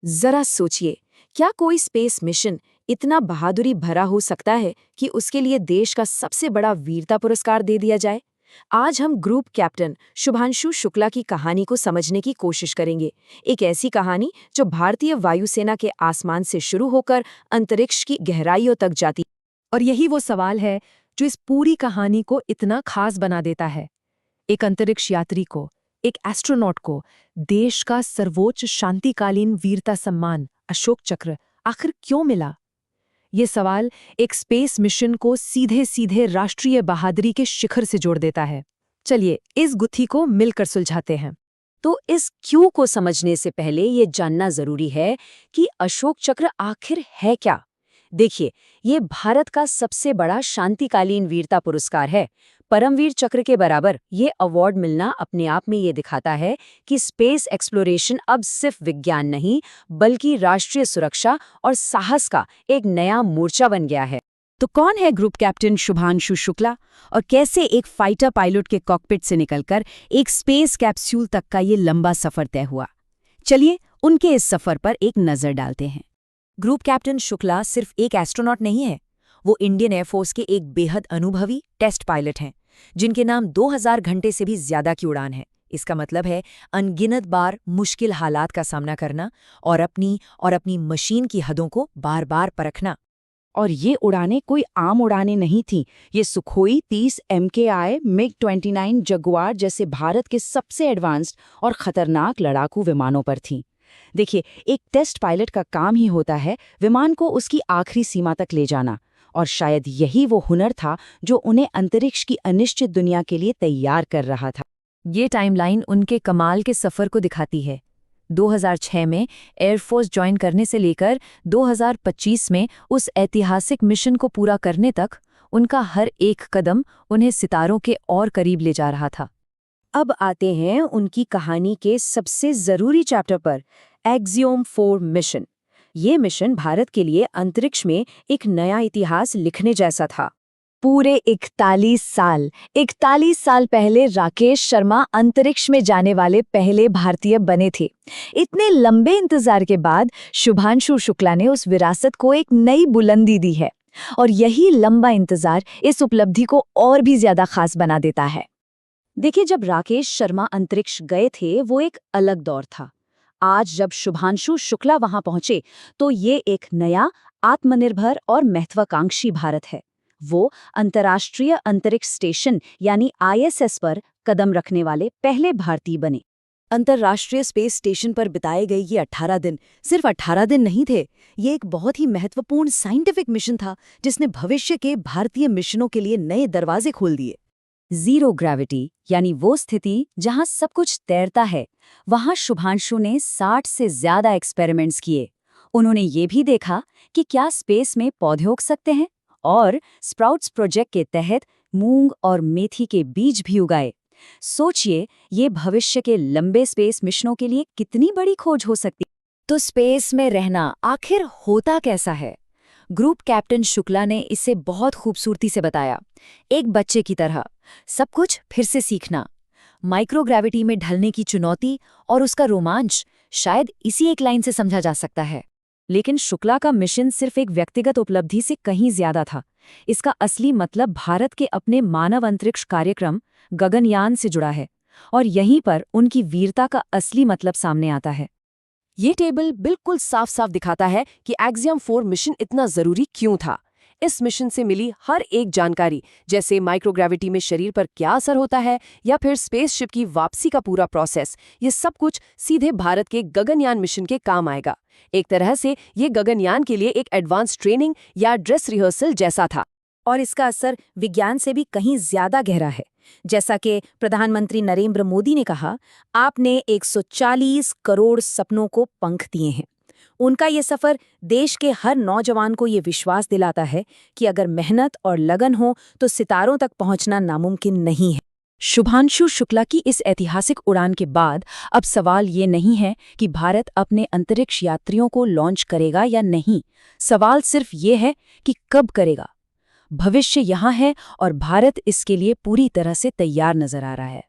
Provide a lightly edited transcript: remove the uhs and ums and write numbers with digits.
जरा सोचिए, क्या कोई स्पेस मिशन इतना बहादुरी भरा हो सकता है कि उसके लिए देश का सबसे बड़ा वीरता पुरस्कार दे दिया जाए? आज हम ग्रुप कैप्टन शुभांशु शुक्ला की कहानी को समझने की कोशिश करेंगे। एक ऐसी कहानी जो भारतीय वायुसेना के आसमान से शुरू होकर अंतरिक्ष की गहराइयों तक जाती। और यही वो सवाल है जो इस पूरी कहानी को इतना खास बना देता है। एक अंतरिक्ष यात्री को, एक एस्ट्रोनॉट को देश का सर्वोच्च शांतिकालीन वीरता सम्मान अशोक चक्र आखिर क्यों मिला? ये सवाल एक स्पेस मिशन को सीधे सीधे राष्ट्रीय बहादुरी के शिखर से जोड़ देता है। चलिए इस गुत्थी को मिलकर सुलझाते हैं। तो इस क्यों को समझने से पहले ये जानना जरूरी है कि अशोक चक्र आखिर है क्या। देखिए, ये भारत का सबसे बड़ा शांतिकालीन वीरता पुरस्कार है। परमवीर चक्र के बराबर ये अवार्ड मिलना अपने आप में ये दिखाता है कि स्पेस एक्सप्लोरेशन अब सिर्फ विज्ञान नहीं, बल्कि राष्ट्रीय सुरक्षा और साहस का एक नया मोर्चा बन गया है। तो कौन है ग्रुप कैप्टन शुभांशु शुक्ला और कैसे एक फाइटर पायलट के कॉकपिट से निकलकर एक स्पेस कैप्सूल तक का ये लंबा सफर तय हुआ? चलिए उनके इस सफर पर एक नजर डालते हैं। ग्रुप कैप्टन शुक्ला सिर्फ एक एस्ट्रोनॉट नहीं है, वो इंडियन एयरफोर्स के एक बेहद अनुभवी टेस्ट पायलट हैं, जिनके नाम 2000 घंटे से भी ज्यादा की उड़ान है। इसका मतलब है अनगिनत बार मुश्किल हालात का सामना करना और अपनी मशीन की हदों को बार बार परखना। और ये उड़ानें कोई आम उड़ानें नहीं थीं। ये सुखोई 30 MKI MiG-29 जगुआर जैसे भारत के सबसे एडवांस्ड और खतरनाक लड़ाकू विमानों पर थीं। देखिए, एक टेस्ट पायलट का काम ही होता है विमान को उसकी आखिरी सीमा तक ले जाना, और शायद यही वो हुनर था जो उन्हें अंतरिक्ष की अनिश्चित दुनिया के लिए तैयार कर रहा था। ये टाइमलाइन उनके कमाल के सफर को दिखाती है। 2006 में एयरफोर्स ज्वाइन करने से लेकर 2025 में उस ऐतिहासिक मिशन को पूरा करने तक उनका हर एक कदम उन्हें सितारों के और करीब ले जा रहा था। अब आते हैं उनकी कहानी के सबसे जरूरी चैप्टर पर, एक्सियोम 4 मिशन। ये मिशन भारत के लिए अंतरिक्ष में एक नया इतिहास लिखने जैसा था। पूरे 41 साल पहले राकेश शर्मा अंतरिक्ष में जाने वाले पहले भारतीय बने थे। इतने लंबे इंतजार के बाद शुभांशु शुक्ला ने उस विरासत को एक नई बुलंदी दी है, और यही लंबा इंतजार इस उपलब्धि को और भी ज्यादा खास बना देता है। देखिए, जब राकेश शर्मा अंतरिक्ष गए थे वो एक अलग दौर था। आज जब शुभांशु शुक्ला वहां पहुंचे तो ये एक नया, आत्मनिर्भर और महत्वाकांक्षी भारत है। वो अंतर्राष्ट्रीय अंतरिक्ष स्टेशन यानी ISS पर कदम रखने वाले पहले भारतीय बने। अंतर्राष्ट्रीय स्पेस स्टेशन पर बिताए गए ये 18 दिन सिर्फ 18 दिन नहीं थे। ये एक बहुत ही महत्वपूर्ण साइंटिफिक मिशन था जिसने भविष्य के भारतीय मिशनों के लिए नए दरवाजे खोल दिए। जीरो ग्रेविटी यानी वो स्थिति जहां सब कुछ तैरता है, वहां शुभांशु ने 60 से ज्यादा एक्सपेरिमेंट्स किए। उन्होंने ये भी देखा कि क्या स्पेस में पौधे उग सकते हैं, और स्प्राउट्स प्रोजेक्ट के तहत मूंग और मेथी के बीज भी उगाए। सोचिए, ये भविष्य के लंबे स्पेस मिशनों के लिए कितनी बड़ी खोज हो सकती। तो स्पेस में रहना आखिर होता कैसा है? ग्रुप कैप्टन शुक्ला ने इसे बहुत खूबसूरती से बताया। एक बच्चे की तरह सब कुछ फिर से सीखना, माइक्रोग्रेविटी में ढलने की चुनौती और उसका रोमांच शायद इसी एक लाइन से समझा जा सकता है। लेकिन शुक्ला का मिशन सिर्फ एक व्यक्तिगत उपलब्धि से कहीं ज्यादा था। इसका असली मतलब भारत के अपने मानव अंतरिक्ष कार्यक्रम गगनयान से जुड़ा है, और यहीं पर उनकी वीरता का असली मतलब सामने आता है। ये टेबल बिल्कुल साफ साफ दिखाता है कि एक्सियोम 4 मिशन इतना जरूरी क्यों था। इस मिशन से मिली हर एक जानकारी, जैसे माइक्रोग्रेविटी में शरीर पर क्या असर होता है या फिर स्पेसशिप की वापसी का पूरा प्रोसेस, ये सब कुछ सीधे भारत के गगनयान मिशन के काम आएगा। एक तरह से ये गगनयान के लिए एक एडवांस ट्रेनिंग या ड्रेस रिहर्सल जैसा था। और इसका असर विज्ञान से भी कहीं ज्यादा गहरा है। जैसा कि प्रधानमंत्री नरेंद्र मोदी ने कहा, आपने 140 करोड़ सपनों को पंख दिए हैं। उनका ये सफर देश के हर नौजवान को ये विश्वास दिलाता है कि अगर मेहनत और लगन हो तो सितारों तक पहुंचना नामुमकिन नहीं है। शुभांशु शुक्ला की इस ऐतिहासिक उड़ान के बाद अब सवाल ये नहीं है कि भारत अपने अंतरिक्ष यात्रियों को लॉन्च करेगा या नहीं। सवाल सिर्फ ये है कि कब करेगा। भविष्य यहाँ है और भारत इसके लिए पूरी तरह से तैयार नजर आ रहा है।